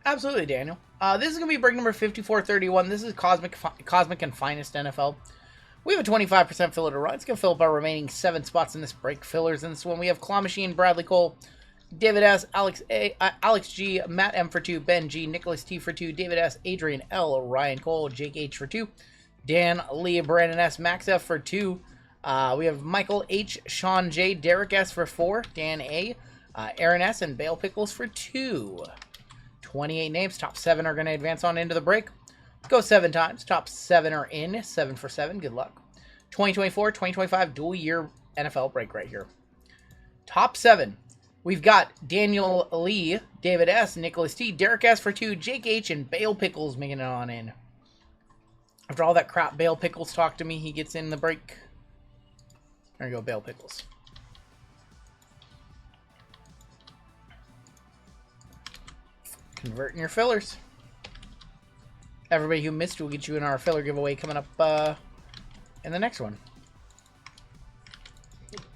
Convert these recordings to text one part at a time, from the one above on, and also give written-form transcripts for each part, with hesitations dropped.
Absolutely, Daniel. This is going to be break number 5431. This is Cosmic and Finest NFL. We have a 25% filler to run. It's going to fill up our remaining 7 spots in this break. Fillers in this one. We have Claw Machine, Bradley Cole, David S., Alex G., Matt M. for 2, Ben G., Nicholas T. for 2, David S., Adrian L., Ryan Cole, Jake H. for 2, Dan Lee, Brandon S., Max F. for 2. We have Michael H., Sean J., Derek S. for 4, Dan A., Aaron S., and Bale Pickles for 2. 28 names. Top 7 are going to advance on into the break. Go 7 times. Top 7 are in. 7 for 7. Good luck. 2024, 2025 dual year NFL break right here. Top 7. We've got Daniel Lee, David S., Nicholas T., Derek S. for 2, Jake H., and Bale Pickles making it on in. After all that crap Bale Pickles talked to me, he gets in the break. There you go, Bale Pickles. Converting your fillers. Everybody who missed will get you in our filler giveaway coming up in the next one.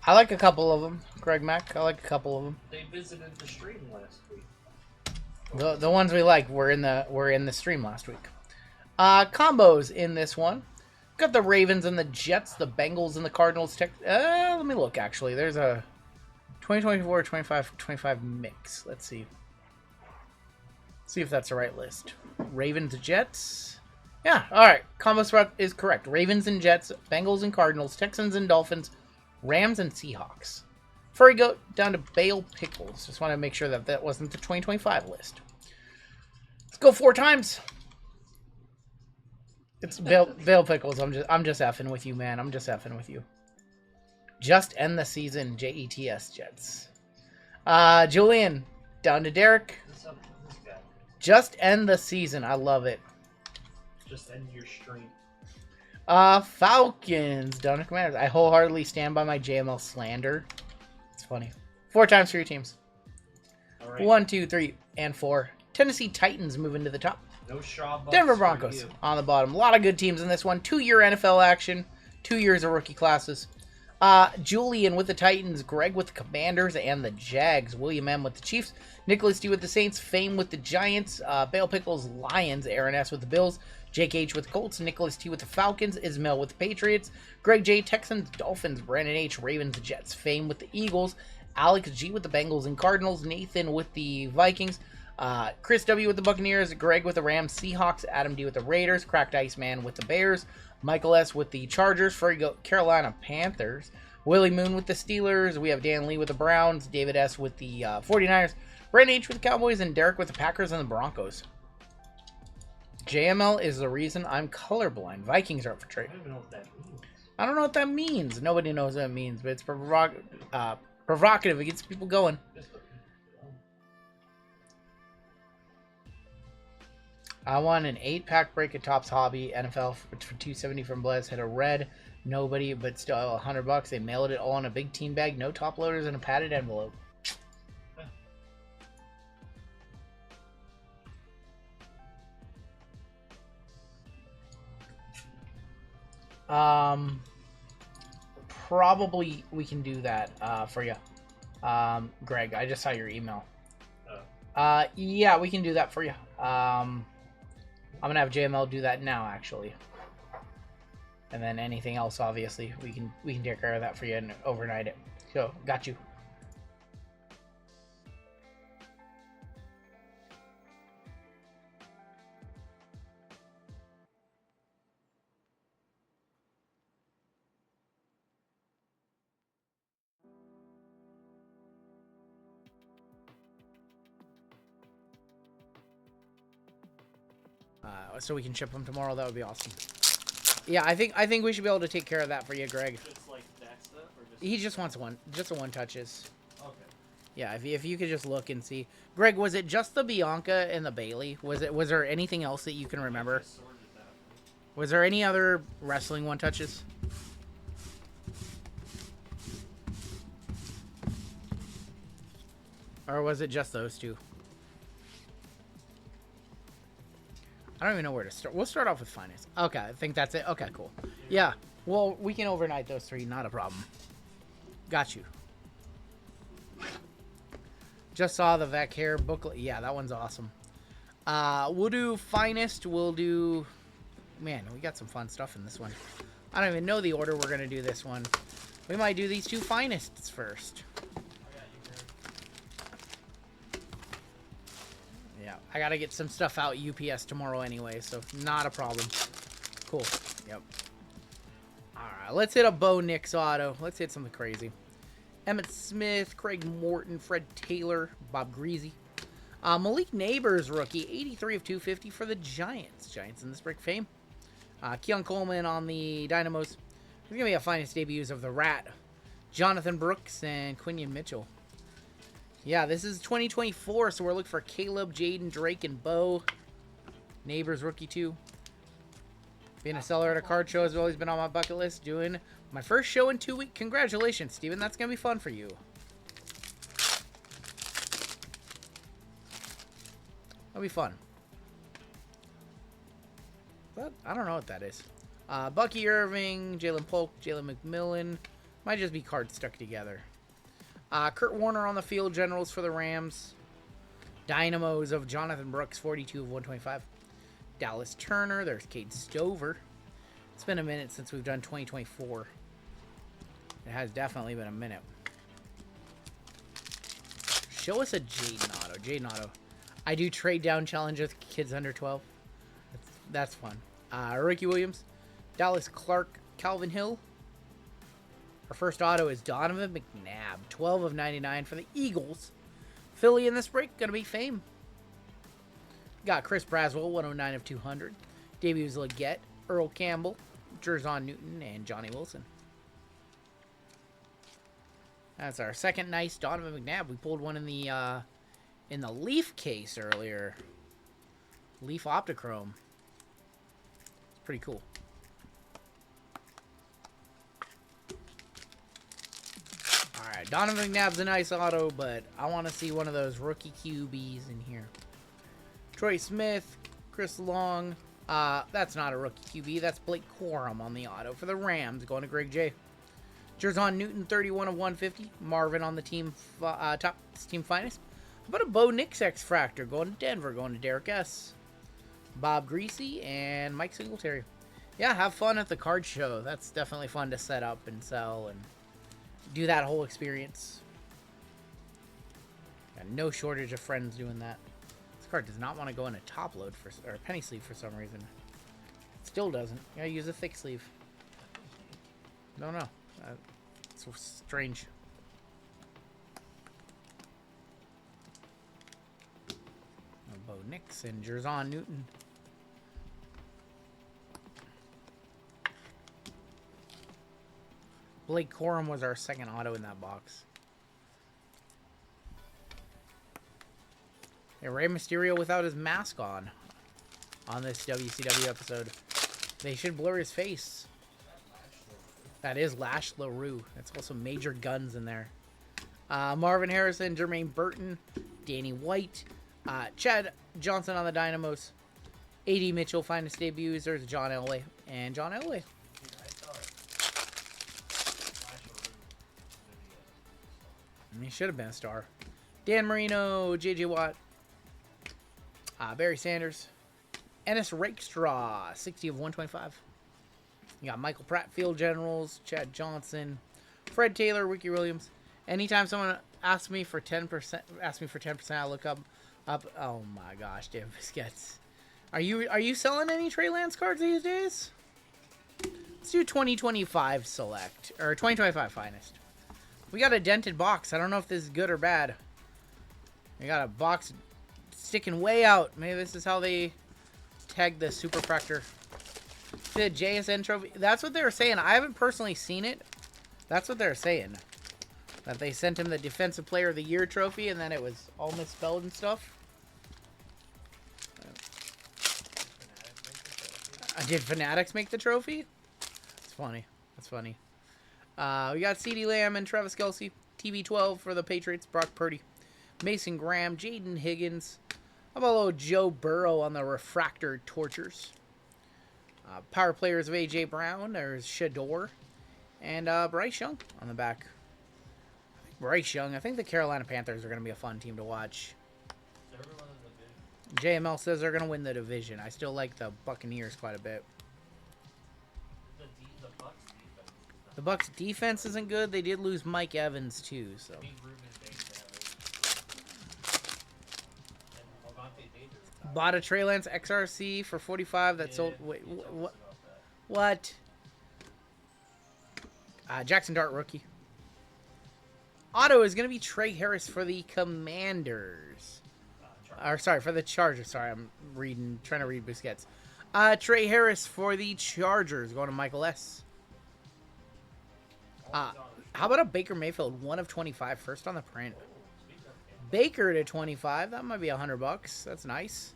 I like a couple of them, Greg Mack. I like a couple of them. They visited the stream last week. The ones we like were in the stream last week. Combos in this one. Got the Ravens and the Jets, the Bengals and the Cardinals. Let me look, actually. There's a 2024, 25 mix. Let's see. See if that's the right list. Ravens, Jets. Yeah, alright. Combo spot is correct. Ravens and Jets, Bengals and Cardinals, Texans and Dolphins, Rams and Seahawks. Furry Goat down to Bale Pickles. Just want to make sure that that wasn't the 2025 list. Let's go 4 times. It's Bale Pickles. I'm just effing with you, man. I'm just effing with you. Just end the season, Jets Jets. Julian down to Derek. Just end the season. I love it. Just end your stream. Falcons down to Commanders. I wholeheartedly stand by my JML slander. It's funny. 4 times for your teams. All right. 1, 2, 3, and 4. Tennessee Titans moving to the top. No Shaw Bucks Denver Broncos on the bottom. A lot of good teams in this one. 2-year NFL action. 2 years of rookie classes. Julian with the Titans, Greg with the Commanders and the Jags, William M with the Chiefs, Nicholas D with the Saints, Fame with the Giants, Bale Pickles, Lions, Aaron S with the Bills, Jake H with the Colts, Nicholas T with the Falcons, Ismail with the Patriots, Greg J, Texans, Dolphins, Brandon H, Ravens, Jets, Fame with the Eagles, Alex G with the Bengals and Cardinals, Nathan with the Vikings, Chris W with the Buccaneers, Greg with the Rams, Seahawks, Adam D with the Raiders, Cracked Iceman with the Bears, Michael S with the Chargers, Furry Goat, Carolina Panthers, Willie Moon with the Steelers, we have Dan Lee with the Browns, David S with the 49ers, Brandon H with the Cowboys, and Derek with the Packers and the Broncos. JML is the reason I'm colorblind. Vikings are up for trade. I don't even know what that means. I don't know what that means. Nobody knows what it means, but it's provocative. It gets people going. I won an 8-pack break at Topps Hobby NFL for $270 from Blez. Had a red, nobody, but still $100. They mailed it all in a big team bag, no top loaders, and a padded envelope. Probably we can do that for you, Greg. I just saw your email. Yeah, we can do that for you. I'm gonna have JML do that now, actually. And then anything else, obviously, we can take care of that for you and overnight it. So, got you. So we can ship them tomorrow. That would be awesome. Yeah, I think we should be able to take care of that for you, Greg. Just like that stuff, or just... He just wants just a one touches. Okay. Yeah, if you could just look and see. Greg, was it just the Bianca and the Bailey? Was there anything else that you can remember? Was there any other wrestling one touches? Or was it just those two? I don't even know where to start. We'll start off with finance. Okay, I think that's it. Okay, cool. Yeah, well, we can overnight those 3. Not a problem. Got you. Just saw the Vac Hair booklet. Yeah, that one's awesome. We'll do Finest. We'll do... Man, we got some fun stuff in this one. I don't even know the order we're going to do this one. We might do these two Finest first. Yeah, I got to get some stuff out UPS tomorrow anyway, so not a problem. Cool. Yep. Alright, let's hit a Bo Nix auto. Let's hit something crazy. Emmitt Smith, Craig Morton, Fred Taylor, Bob Greasy. Malik Neighbors rookie, 83 of 250 for the Giants. Giants in this break fame. Keon Coleman on the Dynamos. There's going to be a Finest debuts of the Rat. Jonathan Brooks and Quinion Mitchell. Yeah, this is 2024, so we're looking for Caleb, Jaden, Drake, and Bo. Neighbors rookie 2. Being a seller at a card show has always been on my bucket list. Doing my first show in 2 weeks. Congratulations, Steven. That's going to be fun for you. That'll be fun. But I don't know what that is. Bucky Irving, Jalen Polk, Jalen McMillan. Might just be cards stuck together. Kurt Warner on the field. Generals for the Rams. Dynamos of Jonathan Brooks, 42 of 125. Dallas Turner. There's Cade Stover. It's been a minute since we've done 2024. It has definitely been a minute. Show us a Jaden Auto. Jaden Auto. I do trade down challenges with kids under 12. That's fun. Ricky Williams. Dallas Clark. Calvin Hill. Our first auto is Donovan McNabb. 12 of 99 for the Eagles. Philly in this break. Going to be fame. Got Chris Braswell, 109 of 200. Debuts Leggett, Earl Campbell, Jerzon Newton, and Johnny Wilson. That's our second nice Donovan McNabb. We pulled one in the Leaf case earlier. Leaf Optichrome. It's pretty cool. Alright, Donovan McNabb's a nice auto, but I want to see one of those rookie QBs in here. Troy Smith, Chris Long. That's not a rookie QB. That's Blake Corum on the auto for the Rams. Going to Greg J. Jerzon Newton, 31 of 150. Marvin on the team team finest. How about a Bo Nix X-Fractor? Going to Denver. Going to Derek S. Bob Greasy and Mike Singletary. Yeah, have fun at the card show. That's definitely fun to set up and sell and do that whole experience. Got no shortage of friends doing that. This card does not want to go in a top load or a penny sleeve for some reason. It still doesn't. You gotta use a thick sleeve. Don't know. It's strange. Bo Nix and Jerzon Newton. Blake Corum was our second auto in that box. Yeah, Rey Mysterio without his mask on this WCW episode. They should blur his face. That is Lash LaRue. That's also Major Guns in there. Marvin Harrison, Jermaine Burton, Danny White, Chad Johnson on the Dynamos, A.D. Mitchell, finest debuts. There's John Elway and John Elway. He should have been a star. Dan Marino, J.J. Watt, Barry Sanders, Ennis Rakestraw, 60 of 125. You got Michael Pratt, Field Generals, Chad Johnson, Fred Taylor, Ricky Williams. Anytime someone asks me for 10%, I look up. Oh my gosh, David Biscuits. Are you selling any Trey Lance cards these days? Let's do 2025 select or 2025 finest. We got a dented box. I don't know if this is good or bad. We got a box sticking way out. Maybe this is how they tag the Superfractor. The JSN trophy. That's what they were saying. I haven't personally seen it. That's what they're saying. That they sent him the Defensive Player of the Year trophy and then it was all misspelled and stuff. Did Fanatics make the trophy? It's funny. That's funny. We got CeeDee Lamb and Travis Kelce. TB12 for the Patriots. Brock Purdy. Mason Graham. Jaden Higgins. How about a little Joe Burrow on the Refractor Tortures? Power players of A.J. Brown. There's Shador. And Bryce Young on the back. Bryce Young. I think the Carolina Panthers are going to be a fun team to watch. JML says they're going to win the division. I still like the Buccaneers quite a bit. The Bucks defense. The Bucks defense isn't good. They did lose Mike Evans too, so. I mean, Ruben Bates, and Avante Davis. Bought a Trey Lance XRC for 45. That sold. Wait, what? What? Jackson Dart rookie. Auto is going to be Trey Harris for the Commanders. Or sorry, for the Chargers. Sorry, I'm trying to read Busquets. Trey Harris for the Chargers, going to Michael S. How about a Baker Mayfield, 1 of 25, first on the print. Baker to 25, that might be $100. That's nice.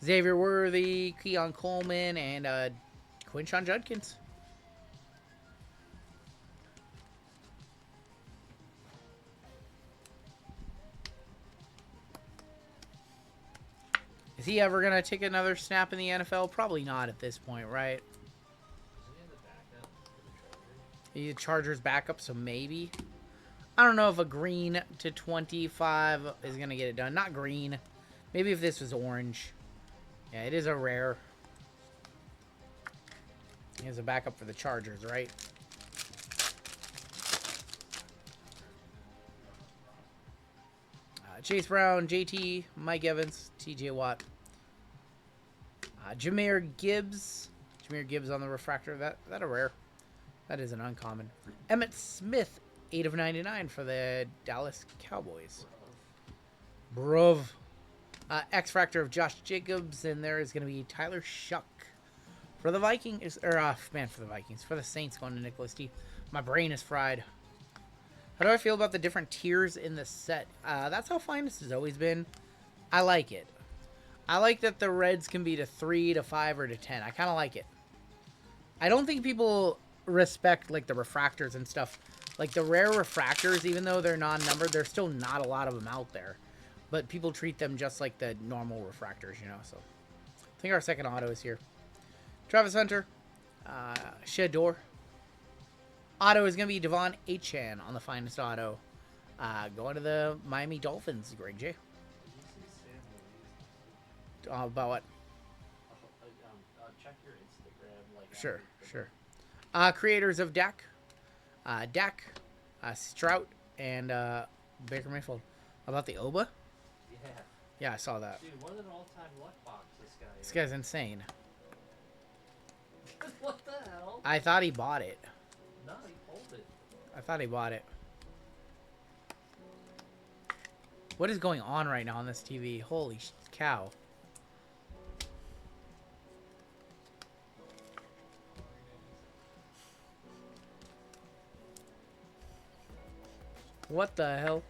Xavier Worthy, Keon Coleman, and Quinshon Judkins. Is he ever going to take another snap in the NFL? Probably not at this point, right? He's a Chargers backup, so maybe. I don't know if a green to 25 is going to get it done. Not green. Maybe if this was orange. Yeah, it is a rare. He has a backup for the Chargers, right? Chase Brown, JT, Mike Evans, TJ Watt. Jahmyr Gibbs. Jahmyr Gibbs on the refractor. That a rare. That is an uncommon. Emmitt Smith, 8 of 99 for the Dallas Cowboys. Bruv. X-Factor of Josh Jacobs, and there is going to be Tyler Shuck for the Vikings. For the Vikings. For the Saints going to Nicholas D. My brain is fried. How do I feel about the different tiers in the set? That's how Finest has always been. I like it. I like that the reds can be to 3 to 5 or to 10. I kind of like it. I don't think people respect like the refractors and stuff. Like the rare refractors, even though they're non-numbered, there's still not a lot of them out there. But people treat them just like the normal refractors, you know. So I think our second auto is here. Travis Hunter, Shedor. Auto is going to be Devon Achane on the Finest auto. Going to the Miami Dolphins, Greg J. About what? Check your Instagram. Sure. Creators of Dak. Dak, Strout, and Baker Mayfield. How about the Oba? Yeah. Yeah, I saw that. Dude, what an all-time luck box this guy is. This guy's insane. What the hell? I thought he bought it. No, he pulled it. I thought he bought it. What is going on right now on this TV? Holy cow. What the hell?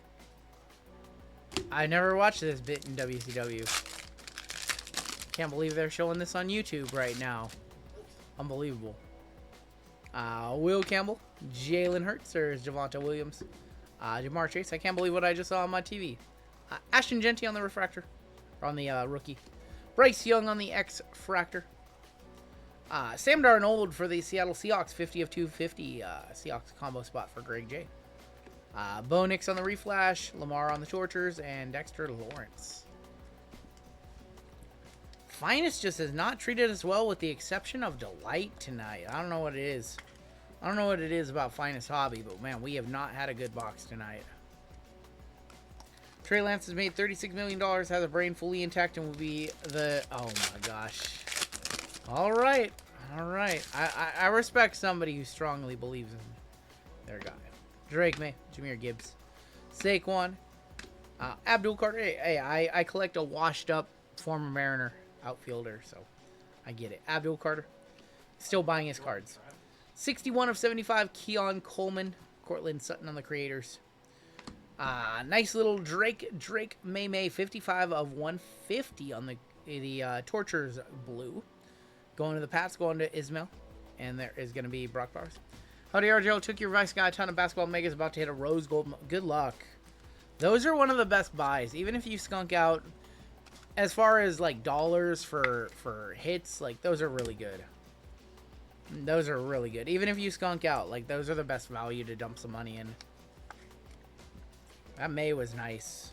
I never watched this bit in WCW. Can't believe they're showing this on YouTube right now. Unbelievable. Will Campbell, Jalen Hurts, or Javonte Williams, Jamar Chase. I can't believe what I just saw on my TV. Ashton Genty on the refractor, or on the rookie. Bryce Young on the X-Fractor. Sam Darnold for the Seattle Seahawks, 50 of 250. Seahawks combo spot for Greg J. Bo Nix on the Reflash, Lamar on the Tortures, and Dexter Lawrence. Finest just has not treated us well with the exception of Delight tonight. I don't know what it is. I don't know what it is about Finest Hobby, but man, we have not had a good box tonight. Trey Lance has made $36 million, has a brain fully intact, and will be the... Oh my gosh. All right. I respect somebody who strongly believes in their guy. Drake May, Jahmyr Gibbs, Saquon, Abdul Carter. Hey, I collect a washed-up former Mariner outfielder, so I get it. Abdul Carter, still buying his cards. 61 of 75, Keon Coleman, Cortland Sutton on the Creators. Nice little Drake May, 55 of 150 on the Tortures blue. Going to the Pats, going to Ismail, and there is going to be Brock Bowers. Howdy, RGL. Took your advice, got a ton of basketball megas, about to hit a rose gold. Good luck. Those are one of the best buys. Even if you skunk out, as far as like dollars for hits, like those are really good. Those are really good. Even if you skunk out, like those are the best value to dump some money in. That May was nice.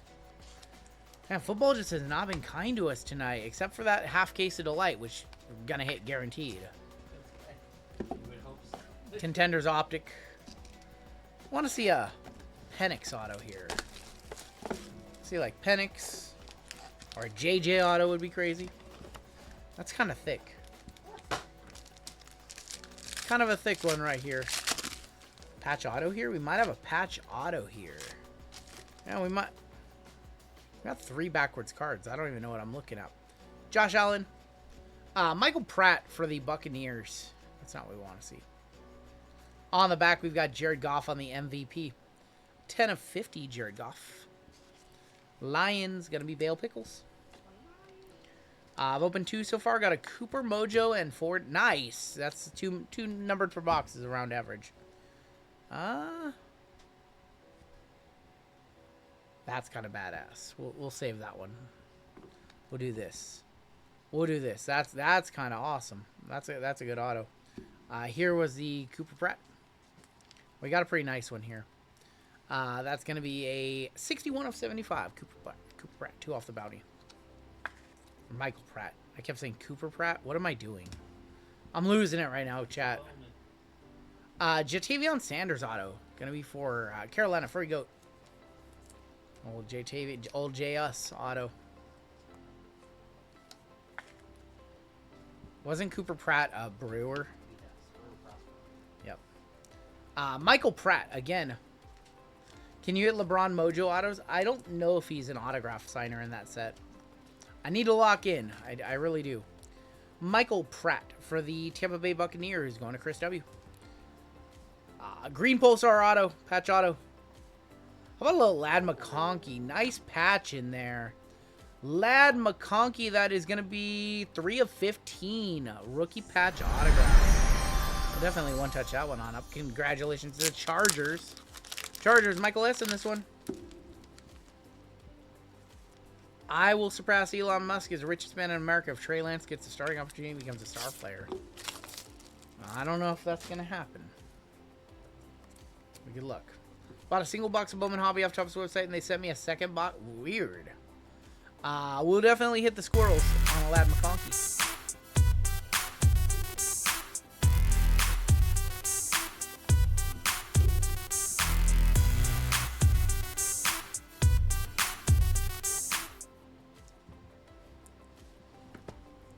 Man, football just has not been kind to us tonight, except for that half case of Delight, which we're going to hit guaranteed. You would hope so. Contenders Optic. Want to see a Penix auto here. See, like Penix or a JJ auto would be crazy. That's kind of thick. Kind of a thick one right here. Patch auto here? We might have a patch auto here. Yeah, we might. We got 3 backwards cards. I don't even know what I'm looking at. Josh Allen. Michael Pratt for the Buccaneers. That's not what we want to see. On the back, we've got Jared Goff on the MVP. 10 of 50, Jared Goff. Lions, going to be Bale Pickles. I've opened 2 so far. Got a Cooper Mojo and Ford. Nice. That's two numbered per boxes around average. That's kind of badass. We'll save that one. We'll do this. We'll do this. That's kind of awesome. That's a good auto. Here was the Cooper Pratt. We got a pretty nice one here. That's going to be a 61 of 75. Cooper Pratt, 2 off the bounty. Michael Pratt. I kept saying Cooper Pratt. What am I doing? I'm losing it right now, chat. Jatavion Sanders auto. Going to be for Carolina Furry Goat. Old J.Us auto. Wasn't Cooper Pratt a Brewer? Yep. Michael Pratt, again. Can you hit LeBron Mojo autos? I don't know if he's an autograph signer in that set. I need to lock in. I really do. Michael Pratt for the Tampa Bay Buccaneers going to Chris W. Green Pulsar auto. Patch auto. How about a little Lad McConkey? Nice patch in there. Lad McConkey, that is going to be 3 of 15. Rookie patch autograph. We'll definitely one-touch that one on up. Congratulations to the Chargers. Chargers, Michael S. in this one. I will surpass Elon Musk as the richest man in America if Trey Lance gets a starting opportunity and becomes a star player. I don't know if that's going to happen. Good luck. Bought a single box of Bowman Hobby off Topps website, and they sent me a second box. Weird. We'll definitely hit the squirrels on a Lad McConkey.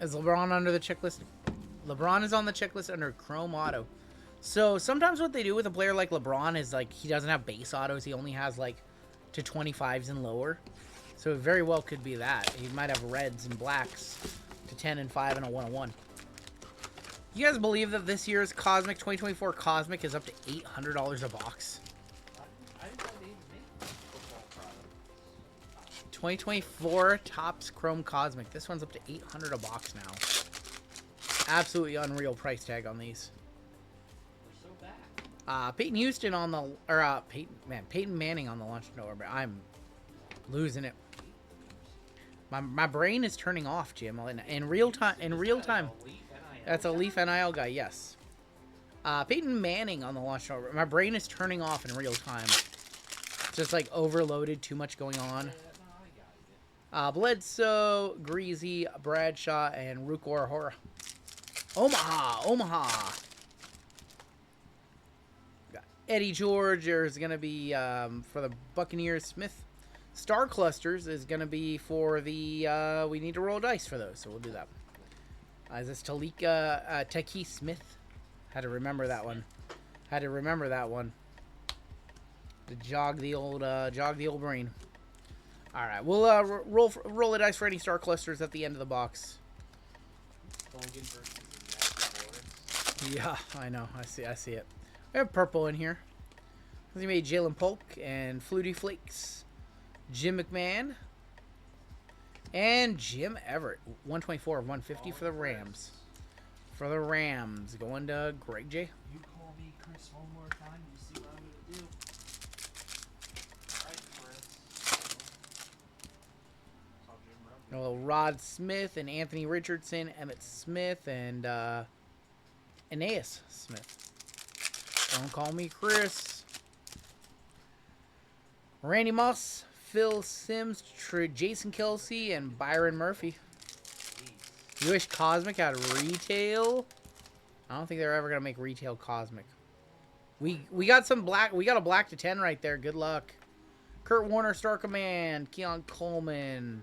Is LeBron under the checklist? LeBron is on the checklist under Chrome Auto. So sometimes what they do with a player like LeBron is like he doesn't have base autos. He only has like to 25s and lower. So it very well could be that. He might have reds and blacks to 10 and 5 and a 101. You guys believe that this year's Cosmic 2024 Cosmic is up to $800 a box? I didn't know they even make football products. 2024 Topps Chrome Cosmic. This one's up to $800 a box now. Absolutely unreal price tag on these. We're so back. Peyton Houston on the, or Peyton Manning on the launch nowhere, but I'm losing it. My brain is turning off, Jim. In real time. That's a Leaf NIL guy. Yes. Peyton Manning on the launch nowhere. My brain is turning off in real time. It's just like overloaded. Too much going on. Bledsoe, Greasy, Bradshaw, and Rukor Hora. Omaha. Got Eddie George. There's going to be for the Buccaneers. Smith. Star Clusters is going to be for the... we need to roll dice for those, so we'll do that. Is this Taki Smith? Had to remember that one. To jog the old brain. All right, we'll roll the dice for any Star Clusters at the end of the box. Yeah, I know. I see it. We have purple in here. We made Jalen Polk and Flutie Flakes, Jim McMahon, and Jim Everett. 124 of 150 for the Rams. For the Rams, going to Greg J. You call me Chris one more time, you see what I'm gonna do. Alright, Chris. Well, Rod Smith and Anthony Richardson, Emmett Smith, and Aeneas Smith. Don't call me Chris. Randy Moss, Phil Sims, Jason Kelsey, and Byron Murphy. You wish Cosmic had retail? I don't think they're ever gonna make retail Cosmic. We got some black. We got a black to 10 right there. Good luck. Kurt Warner, Star Command, Keon Coleman.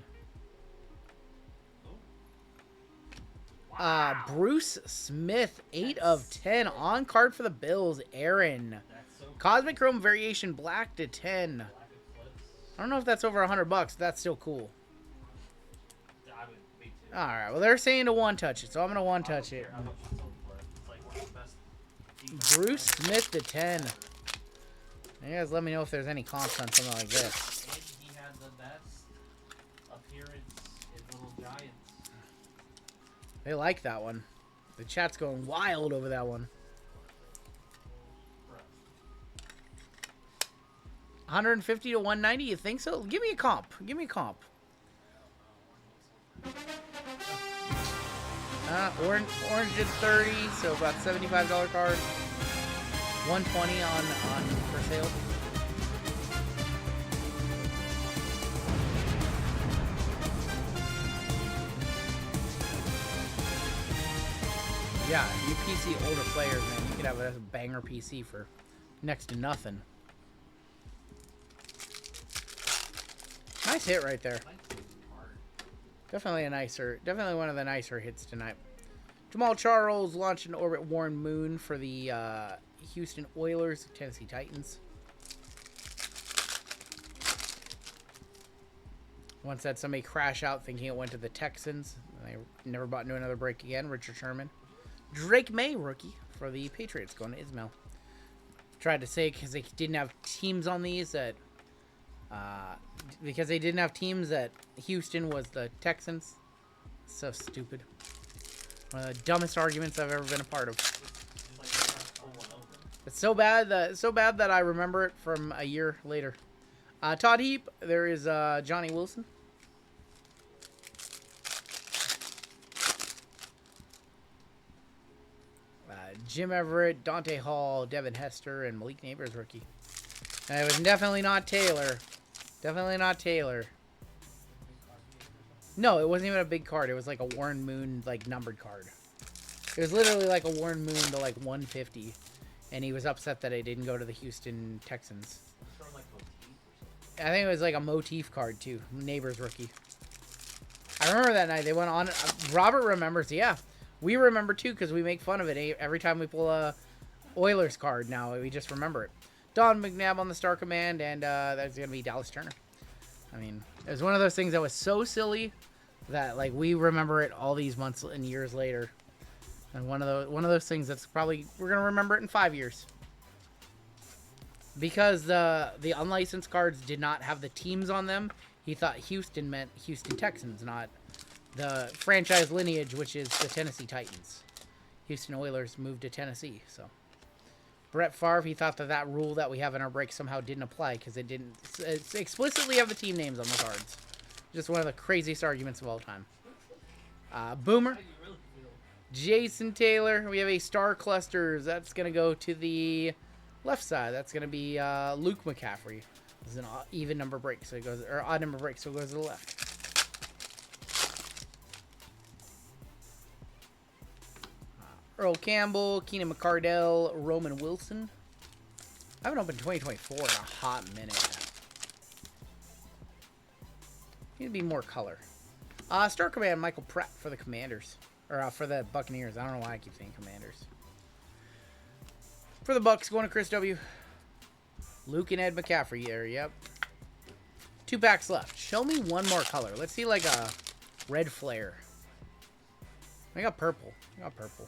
Bruce Smith, 8 of 10 on card for the Bills. Aaron, Cosmic Chrome Variation, black to 10. I don't know if that's over $100. That's still cool. All right. Well, they're saying to one touch it, so I'm gonna one touch it. Bruce Smith to 10. You guys, let me know if there's any comps on something like this. And he had the best appearance in Little Giants. They like that one. The chat's going wild over that one. 150 to 190. You think so? Give me a comp. Give me a comp. Orange is 30, so about $75 card. 120 on for sale. Yeah, you PC older players, man, you could have a banger PC for next to nothing. Nice hit right there. Definitely one of the nicer hits tonight. Jamal Charles launched an orbit Warren Moon for the Houston Oilers, Tennessee Titans. Once had somebody crash out thinking it went to the Texans. They never bought into another break again. Richard Sherman. Drake May, rookie for the Patriots, going to Ismail. Tried to say because they didn't have teams on these that Houston was the Texans. So stupid. One of the dumbest arguments I've ever been a part of. It's so bad that I remember it from a year later. Todd Heap, there is Johnny Wilson. Jim Everett, Dante Hall, Devin Hester, and Malik Neighbors rookie. And it was definitely not Taylor. Definitely not Taylor. No, it wasn't even a big card. It was like a Warren Moon, like, numbered card. It was literally like a Warren Moon to, like, 150. And he was upset that it didn't go to the Houston Texans. I think it was like a motif card, too. Neighbors rookie. I remember that night. They went on. Robert remembers, yeah. We remember, too, because we make fun of it every time we pull a Oilers card now. We just remember it. Don McNabb on the Star Command, and that's going to be Dallas Turner. I mean, it was one of those things that was so silly that, like, we remember it all these months and years later. And one of those things that's probably, we're going to remember it in 5 years. Because the unlicensed cards did not have the teams on them, he thought Houston meant Houston Texans, not the franchise lineage, which is the Tennessee Titans. Houston Oilers moved to Tennessee, so. Brett Favre, he thought that rule that we have in our break somehow didn't apply because it didn't explicitly have the team names on the cards. Just one of the craziest arguments of all time. Boomer. Jason Taylor. We have a Star Clusters. That's going to go to the left side. That's going to be Luke McCaffrey. This is an even number break, so it goes, or odd number break, so it goes to the left. Earl Campbell, Keenan McCardell, Roman Wilson. I haven't opened 2024 in a hot minute. Need to be more color. Star Command, Michael Pratt for the Commanders. Or for the Buccaneers. I don't know why I keep saying Commanders. For the Bucks, going to Chris W. Luke and Ed McCaffrey there, yep. 2 packs left. Show me one more color. Let's see like a red flare. I got purple. I got purple.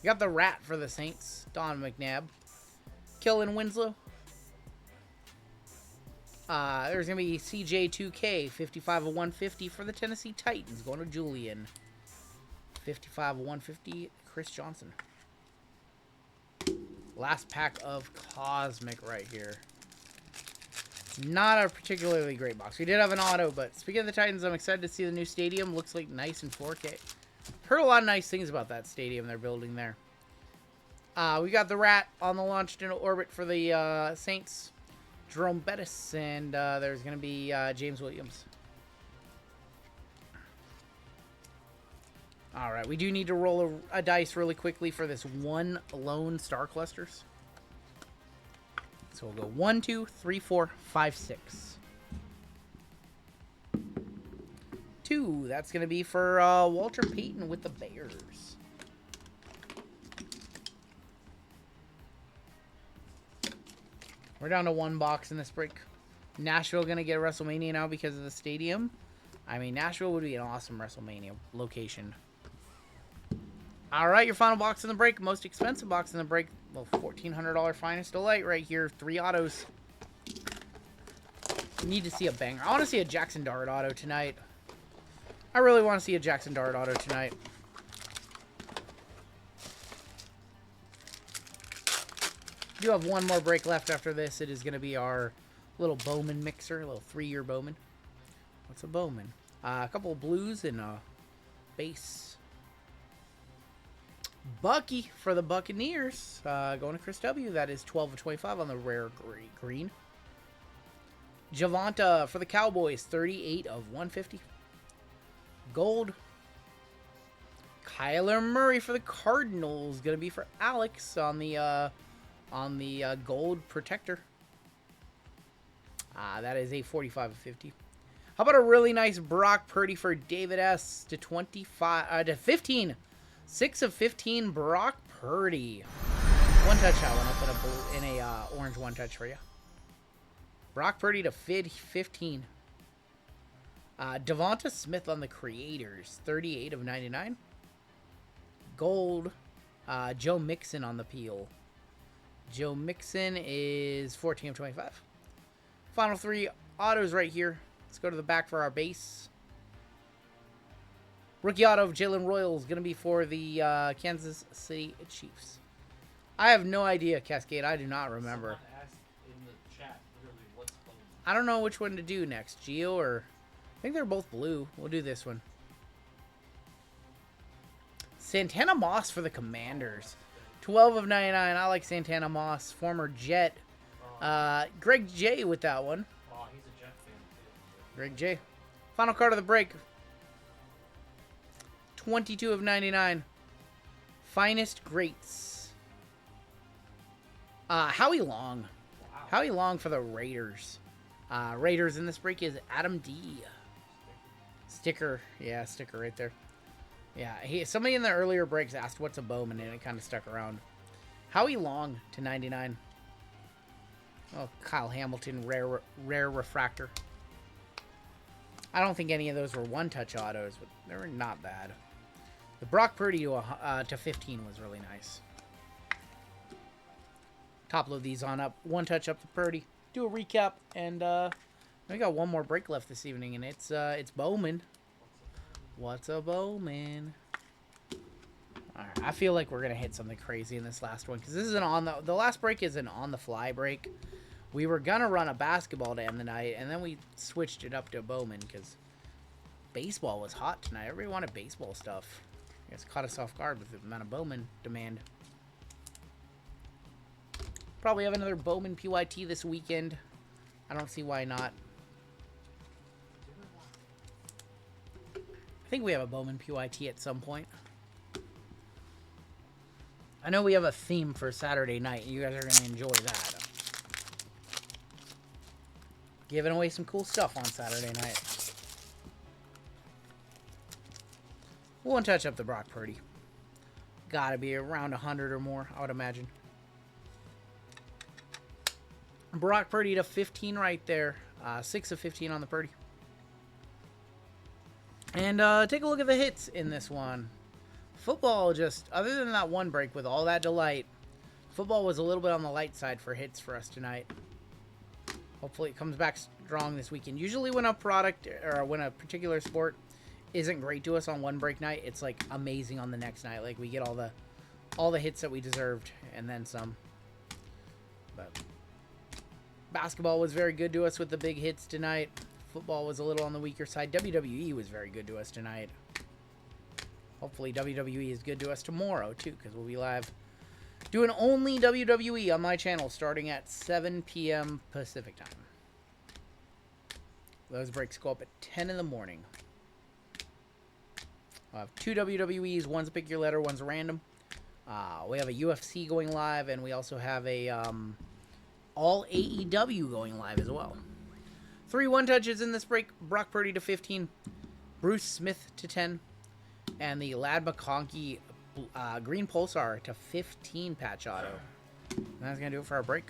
We got the Rat for the Saints. Don McNabb. Kellen Winslow. There's going to be CJ2K. 55 of 150 for the Tennessee Titans. Going to Julian. 55 of 150. Chris Johnson. Last pack of Cosmic right here. Not a particularly great box. We did have an auto, but speaking of the Titans, I'm excited to see the new stadium. Looks like nice in 4K. Heard a lot of nice things about that stadium they're building there. We got the Rat on the launched into orbit for the Saints. Jerome Bettis, and there's going to be James Williams. All right, we do need to roll a dice really quickly for this one lone star clusters. So we'll go 1, 2, 3, 4, 5, 6. 2. That's going to be for Walter Payton with the Bears. We're down to 1 box in this break. Nashville going to get a WrestleMania now because of the stadium. I mean, Nashville would be an awesome WrestleMania location. All right, your final box in the break. Most expensive box in the break. Well, $1,400 Finest Delight right here. 3 autos. Need to see a banger. I want to see a Jackson Dart auto tonight. I really want to see a Jackson Dart auto tonight. We do have 1 more break left after this. It is going to be our little Bowman mixer. A little 3-year Bowman. What's a Bowman? A couple of blues and a base. Bucky for the Buccaneers. Going to Chris W. That is 12 of 25 on the rare green. Javonta for the Cowboys. 38 of 150. Gold. Kyler Murray for the Cardinals. Going to be for Alex on the gold protector. That is a 45 of 50. How about a really nice Brock Purdy for David S. to 15. 6 of 15, Brock Purdy. 1 touch that one. I'll put in a orange 1 touch for you. Brock Purdy to 15. Devonta Smith on the Creators. 38 of 99. Gold. Joe Mixon on the peel. Joe Mixon is 14 of 25. Final 3 autos right here. Let's go to the back for our base. Rookie auto of Jalen Royal is going to be for the Kansas City Chiefs. I have no idea, Cascade. I do not remember. Someone asked in the chat, literally, what's Bowman? I don't know which one to do next. Geo or... I think they're both blue. We'll do this one. Santana Moss for the Commanders. 12 of 99. I like Santana Moss. Former Jet. Greg J with that one. Oh, he's a Jet fan, too. Greg J. Final card of the break. 22 of 99. Finest Greats. Howie Long. Wow. Howie Long for the Raiders. Raiders in this break is Adam D. Sticker. Yeah, sticker right there. Yeah, somebody in the earlier breaks asked what's a Bowman, and it kind of stuck around. Howie Long to 99. Oh, Kyle Hamilton, rare refractor. I don't think any of those were 1-touch autos, but they were not bad. The Brock Purdy to 15 was really nice. Top load these on up. 1-touch up to Purdy. Do a recap, and we got 1 more break left this evening, and it's Bowman. What's a Bowman? All right, I feel like we're gonna hit something crazy in this last one because this is the last break is an on the fly break. We were gonna run a basketball to end the night, and then we switched it up to Bowman because baseball was hot tonight. Everybody wanted baseball stuff. It's caught us off guard with the amount of Bowman demand. Probably have another Bowman PYT this weekend. I don't see why not. I think we have a Bowman PYT at some point. I know we have a theme for Saturday night. You guys are going to enjoy that. Giving away some cool stuff on Saturday night. 1 touch up the Brock Purdy. Gotta be around 100 or more, I would imagine. Brock Purdy to 15 right there. 6 of 15 on the Purdy. And take a look at the hits in this one. Football just, other than that 1 break with all that delight, football was a little bit on the light side for hits for us tonight. Hopefully it comes back strong this weekend. Usually when a product or when a particular sport isn't great to us on 1 break night, it's like amazing on the next night. Like we get all the hits that we deserved and then some. But basketball was very good to us with the big hits tonight. Football was a little on the weaker side. WWE was very good to us tonight. Hopefully WWE is good to us tomorrow too, because we'll be live Doing only WWE on my channel starting at 7 p.m. Pacific time. Those breaks go up at 10 in the morning. I have 2 WWEs. One's a pick your letter, one's a random. We have a UFC going live, and we also have a all AEW going live as well. 3 one-touches in this break. Brock Purdy to 15. Bruce Smith to 10. And the Lad McConkey Green Pulsar to 15 patch auto. And that's going to do it for our break.